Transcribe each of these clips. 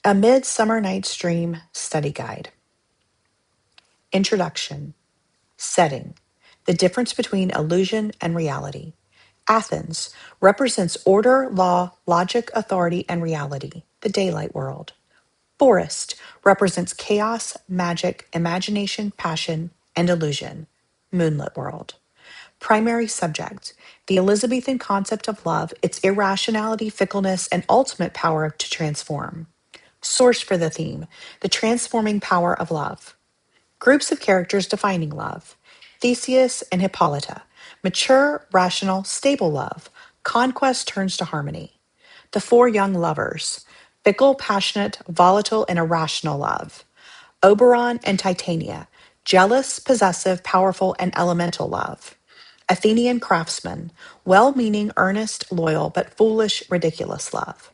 A Midsummer Night's Dream Study Guide. Introduction. Setting. The difference between illusion and reality. Athens represents order, law, logic, authority, and reality, the daylight world. Forest represents chaos, magic, imagination, passion, and illusion, moonlit world. Primary subject. The Elizabethan concept of love, its irrationality, fickleness, and ultimate power to transform. Source for the theme, the transforming power of love. Groups of characters defining love. Theseus and Hippolyta. Mature, rational, stable love. Conquest turns to harmony. The four young lovers. Fickle, passionate, volatile, and irrational love. Oberon and Titania. Jealous, possessive, powerful, and elemental love. Athenian craftsman. Well-meaning, earnest, loyal, but foolish, ridiculous love.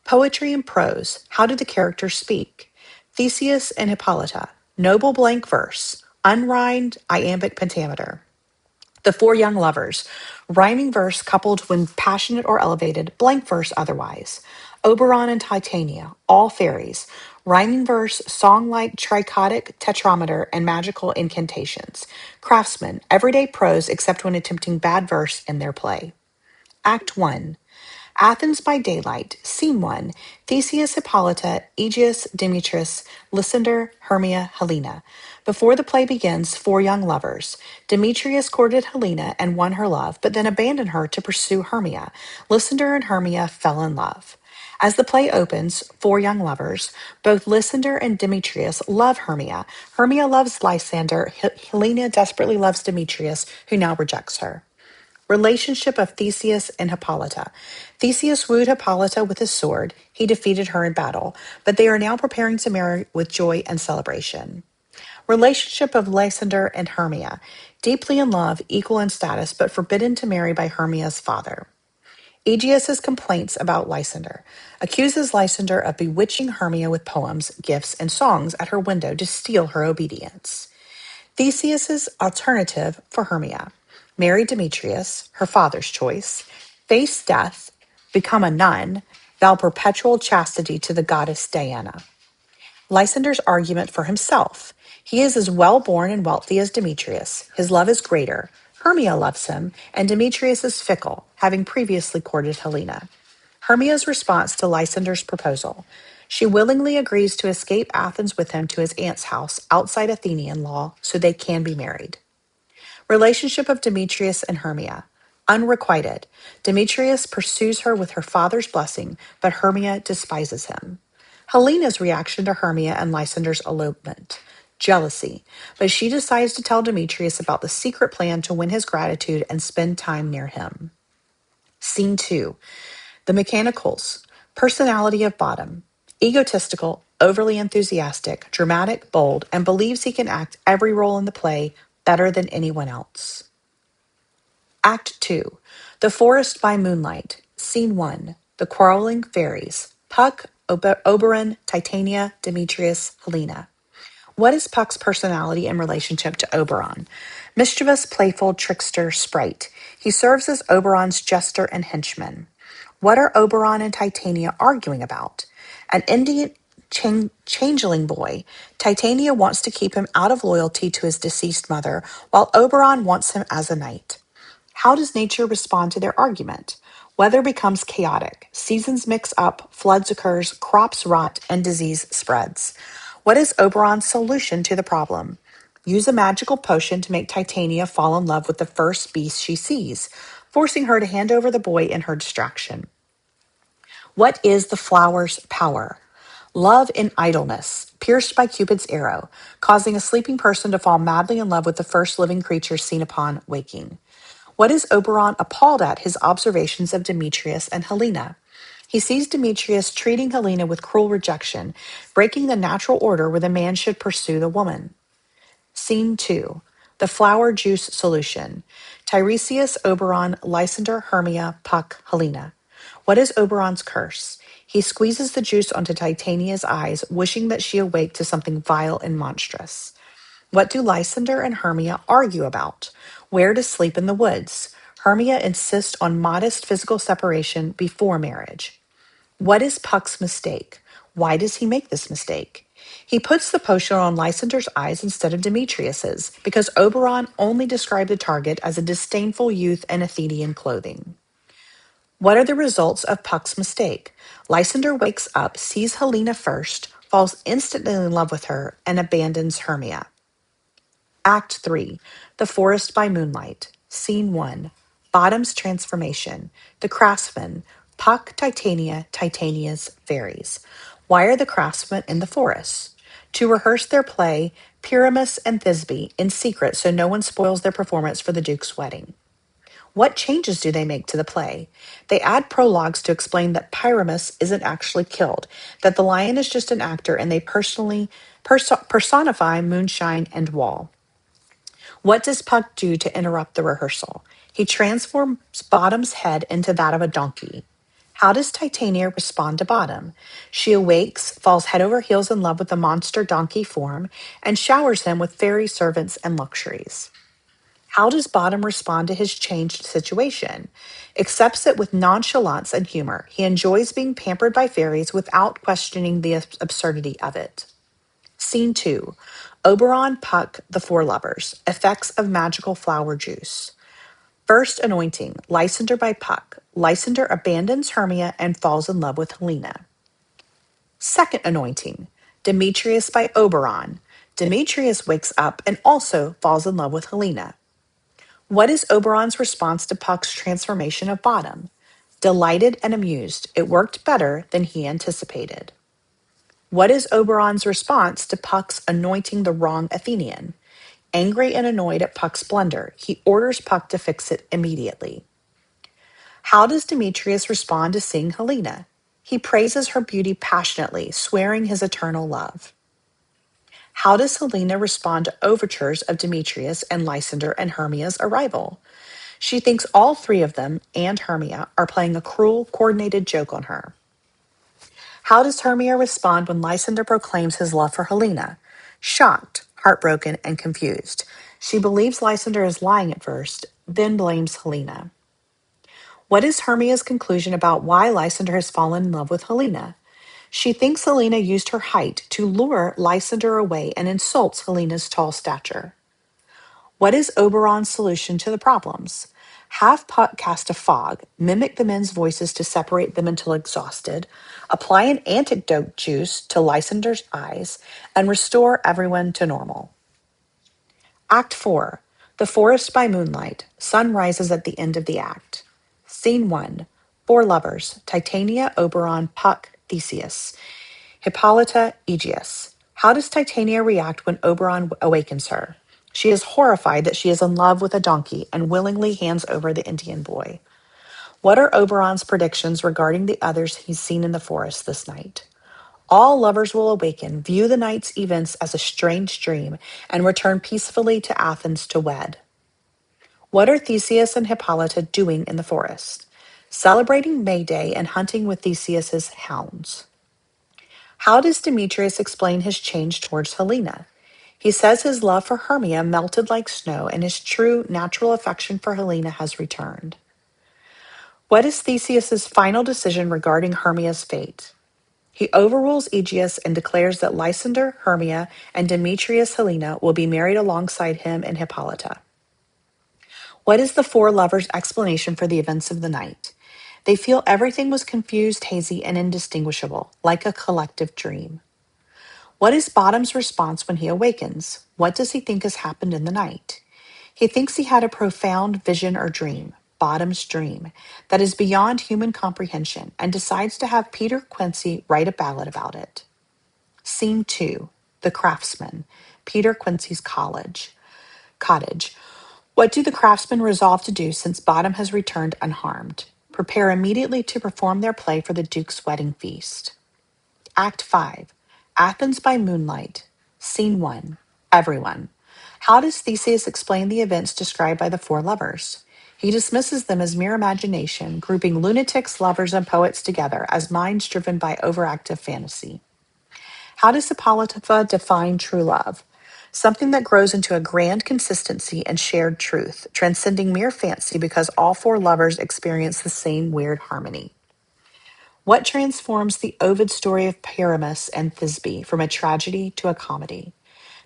Poetry and prose. How did the characters speak? Theseus and Hippolyta. Noble blank verse. Unrhymed iambic pentameter. The four young lovers. Rhyming verse coupled when passionate or elevated, blank verse otherwise. Oberon and Titania. All fairies. Rhyming verse, song-like trichotic tetrameter, and magical incantations. Craftsmen. Everyday prose except when attempting bad verse in their play. Act 1. Athens by daylight. Scene 1. Theseus, Hippolyta, Aegeus, Demetrius, Lysander, Hermia, Helena. Before the play begins, four young lovers. Demetrius courted Helena and won her love, but then abandoned her to pursue Hermia. Lysander and Hermia fell in love. As the play opens, four young lovers, both Lysander and Demetrius, love Hermia. Hermia loves Lysander. Helena desperately loves Demetrius, who now rejects her. Relationship of Theseus and Hippolyta. Theseus wooed Hippolyta with his sword. He defeated her in battle, but they are now preparing to marry with joy and celebration. Relationship of Lysander and Hermia. Deeply in love, equal in status, but forbidden to marry by Hermia's father. Aegeus's complaints about Lysander. Accuses Lysander of bewitching Hermia with poems, gifts, and songs at her window to steal her obedience. Theseus's alternative for Hermia. Marry Demetrius, her father's choice, face death, become a nun, vow perpetual chastity to the goddess Diana. Lysander's argument for himself. He is as well born and wealthy as Demetrius. His love is greater. Hermia loves him, and Demetrius is fickle, having previously courted Helena. Hermia's response to Lysander's proposal. She willingly agrees to escape Athens with him to his aunt's house outside Athenian law so they can be married. Relationship of Demetrius and Hermia. Unrequited. Demetrius pursues her with her father's blessing, but Hermia despises him. Helena's reaction to Hermia and Lysander's elopement. Jealousy, but she decides to tell Demetrius about the secret plan to win his gratitude and spend time near him. Scene 2. The Mechanicals. Personality of Bottom. Egotistical, overly enthusiastic, dramatic, bold, and believes he can act every role in the play better than anyone else. Act 2. The Forest by Moonlight. Scene 1. The Quarreling Fairies. Puck, Oberon, Titania, Demetrius, Helena. What is Puck's personality in relationship to Oberon? Mischievous, playful, trickster, sprite. He serves as Oberon's jester and henchman. What are Oberon and Titania arguing about? An Indian changeling boy. Titania wants to keep him out of loyalty to his deceased mother, while Oberon wants him as a knight. How does nature respond to their argument? Weather becomes chaotic. Seasons mix up, floods occurs, crops rot, and disease spreads. What is Oberon's solution to the problem? Use a magical potion to make Titania fall in love with the first beast she sees, forcing her to hand over the boy in her distraction. What is the flower's power? Love in idleness, pierced by Cupid's arrow, causing a sleeping person to fall madly in love with the first living creature seen upon waking. What is Oberon appalled at his observations of Demetrius and Helena? He sees Demetrius treating Helena with cruel rejection, breaking the natural order where the man should pursue the woman. Scene 2. The Flower Juice Solution. Tiresias, Oberon, Lysander, Hermia, Puck, Helena. What is Oberon's curse? He squeezes the juice onto Titania's eyes, wishing that she awake to something vile and monstrous. What do Lysander and Hermia argue about? Where to sleep in the woods? Hermia insists on modest physical separation before marriage. What is Puck's mistake? Why does he make this mistake? He puts the potion on Lysander's eyes instead of Demetrius's because Oberon only described the target as a disdainful youth in Athenian clothing. What are the results of Puck's mistake? Lysander wakes up, sees Helena first, falls instantly in love with her, and abandons Hermia. Act 3, The Forest by Moonlight. Scene 1, Bottom's transformation. The craftsman, Puck, Titania's fairies. Why are the craftsmen in the forest? To rehearse their play, Pyramus and Thisbe, in secret so no one spoils their performance for the Duke's wedding. What changes do they make to the play? They add prologues to explain that Pyramus isn't actually killed, that the lion is just an actor, and they personify Moonshine and Wall. What does Puck do to interrupt the rehearsal? He transforms Bottom's head into that of a donkey. How does Titania respond to Bottom? She awakes, falls head over heels in love with the monster donkey form, and showers him with fairy servants and luxuries. How does Bottom respond to his changed situation? Accepts it with nonchalance and humor. He enjoys being pampered by fairies without questioning the absurdity of it. Scene 2, Oberon, Puck, the Four Lovers. Effects of magical flower juice. First anointing, Lysander by Puck. Lysander abandons Hermia and falls in love with Helena. Second anointing, Demetrius by Oberon. Demetrius wakes up and also falls in love with Helena. What is Oberon's response to Puck's transformation of Bottom? Delighted and amused. It worked better than he anticipated. What is Oberon's response to Puck's anointing the wrong Athenian? Angry and annoyed at Puck's blunder, he orders Puck to fix it immediately. How does Demetrius respond to seeing Helena? He praises her beauty passionately, swearing his eternal love. How does Helena respond to overtures of Demetrius and Lysander and Hermia's arrival? She thinks all three of them and Hermia are playing a cruel, coordinated joke on her. How does Hermia respond when Lysander proclaims his love for Helena? Shocked, heartbroken, and confused. She believes Lysander is lying at first, then blames Helena. What is Hermia's conclusion about why Lysander has fallen in love with Helena? She thinks Helena used her height to lure Lysander away and insults Helena's tall stature. What is Oberon's solution to the problems? Have Puck cast a fog, mimic the men's voices to separate them until exhausted, apply an antidote juice to Lysander's eyes, and restore everyone to normal. Act 4, The Forest by Moonlight. Sun rises at the end of the act. Scene 1, Four Lovers, Titania, Oberon, Puck, Theseus. Hippolyta, Aegeus. How does Titania react when Oberon awakens her? She is horrified that she is in love with a donkey and willingly hands over the Indian boy. What are Oberon's predictions regarding the others he's seen in the forest this night? All lovers will awaken, view the night's events as a strange dream, and return peacefully to Athens to wed. What are Theseus and Hippolyta doing in the forest? Celebrating May Day and hunting with Theseus's hounds. How does Demetrius explain his change towards Helena? He says his love for Hermia melted like snow and his true natural affection for Helena has returned. What is Theseus's final decision regarding Hermia's fate? He overrules Aegeus and declares that Lysander, Hermia, and Demetrius Helena will be married alongside him and Hippolyta. What is the four lovers' explanation for the events of the night? They feel everything was confused, hazy, and indistinguishable, like a collective dream. What is Bottom's response when he awakens? What does he think has happened in the night? He thinks he had a profound vision or dream, Bottom's dream, that is beyond human comprehension, and decides to have Peter Quincy write a ballad about it. Scene 2, The Craftsman, Peter Quincy's cottage. What do the craftsmen resolve to do since Bottom has returned unharmed? Prepare immediately to perform their play for the Duke's wedding feast. Act 5, Athens by Moonlight. Scene 1, Everyone. How does Theseus explain the events described by the four lovers? He dismisses them as mere imagination, grouping lunatics, lovers, and poets together as minds driven by overactive fantasy. How does Hippolyta define true love? Something that grows into a grand consistency and shared truth, transcending mere fancy because all four lovers experience the same weird harmony. What transforms the Ovid story of Pyramus and Thisbe from a tragedy to a comedy?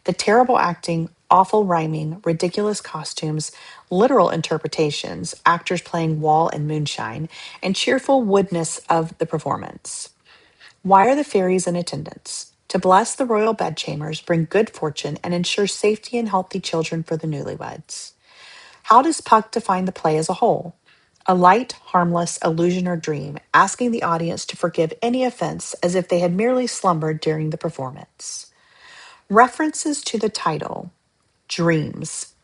The terrible acting, awful rhyming, ridiculous costumes, literal interpretations, actors playing wall and moonshine, and cheerful woodness of the performance. Why are the fairies in attendance? To bless the royal bedchambers, bring good fortune, and ensure safety and healthy children for the newlyweds. How does Puck define the play as a whole? A light, harmless illusion or dream, asking the audience to forgive any offense as if they had merely slumbered during the performance. References to the title Dreams,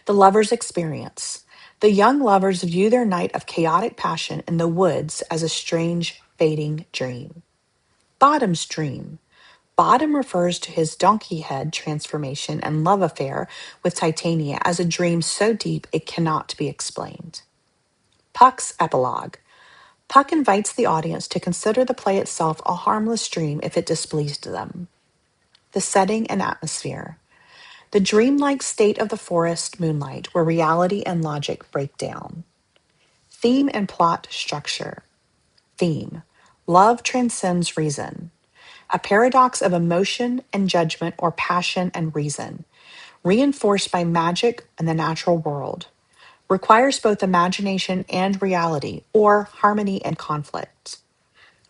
the lover's experience. The young lovers view their night of chaotic passion in the woods as a strange, fading dream. Bottom's dream. Bottom refers to his donkey head transformation and love affair with Titania as a dream so deep it cannot be explained. Puck's epilogue. Puck invites the audience to consider the play itself a harmless dream if it displeased them. The setting and atmosphere. The dreamlike state of the forest moonlight where reality and logic break down. Theme and plot structure. Theme. Love transcends reason. A paradox of emotion and judgment or passion and reason, reinforced by magic and the natural world, requires both imagination and reality, or harmony and conflict.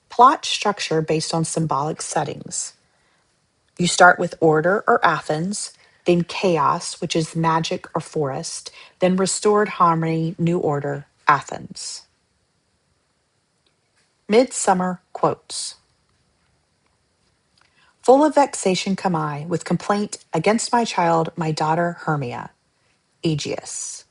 Plot structure based on symbolic settings. You start with order or Athens, then chaos, which is magic or forest, then restored harmony, new order, Athens. Midsummer quotes. Full of vexation come I, with complaint against my child, my daughter Hermia. Aegeus.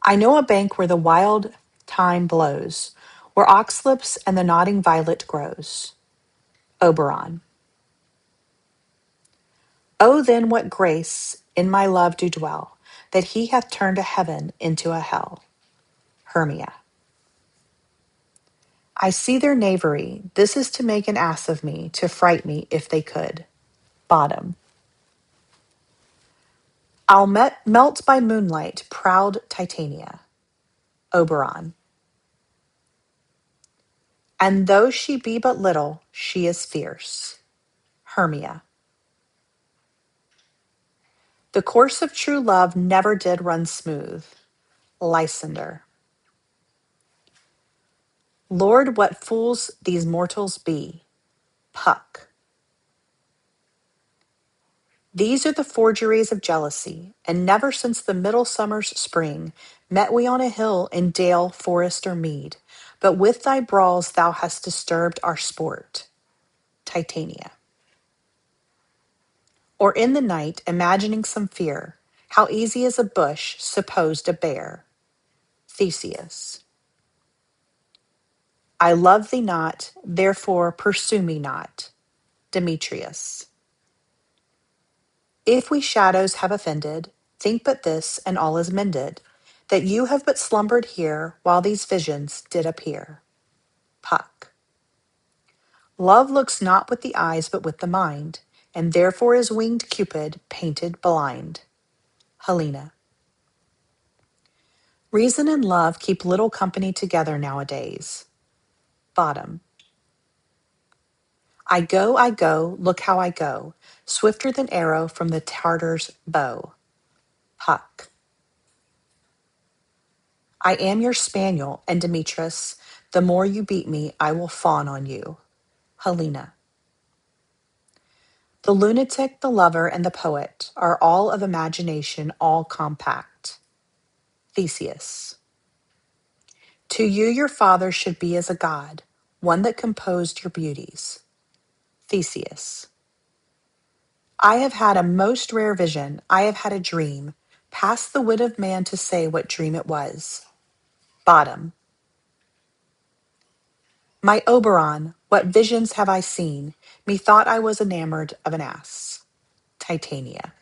I know a bank where the wild thyme blows, where oxlips and the nodding violet grows. Oberon. Oh, then what grace in my love do dwell, that he hath turned a heaven into a hell. Hermia. I see their knavery. This is to make an ass of me, to fright me if they could. Bottom. I'll melt by moonlight, proud Titania. Oberon. And though she be but little, she is fierce. Hermia. The course of true love never did run smooth. Lysander. Lord, what fools these mortals be. Puck. These are the forgeries of jealousy, and never since the middle summer's spring met we on a hill in dale, forest, or mead, but with thy brawls thou hast disturbed our sport. Titania. Or in the night, imagining some fear, how easy is a bush supposed a bear. Theseus. I love thee not, therefore pursue me not. Demetrius. If we shadows have offended, think but this, and all is mended, that you have but slumbered here while these visions did appear. Puck. Love looks not with the eyes but with the mind, and therefore is winged Cupid painted blind. Helena. Reason and love keep little company together nowadays. Bottom. I go, look how I go, swifter than arrow from the Tartar's bow. Puck. I am your spaniel, and Demetrius, the more you beat me, I will fawn on you. Helena. The lunatic, the lover, and the poet are all of imagination, all compact. Theseus. To you your father should be as a god, one that composed your beauties. Theseus. I have had a most rare vision, I have had a dream, past the wit of man to say what dream it was. Bottom. My Oberon, what visions have I seen? Methought I was enamored of an ass. Titania.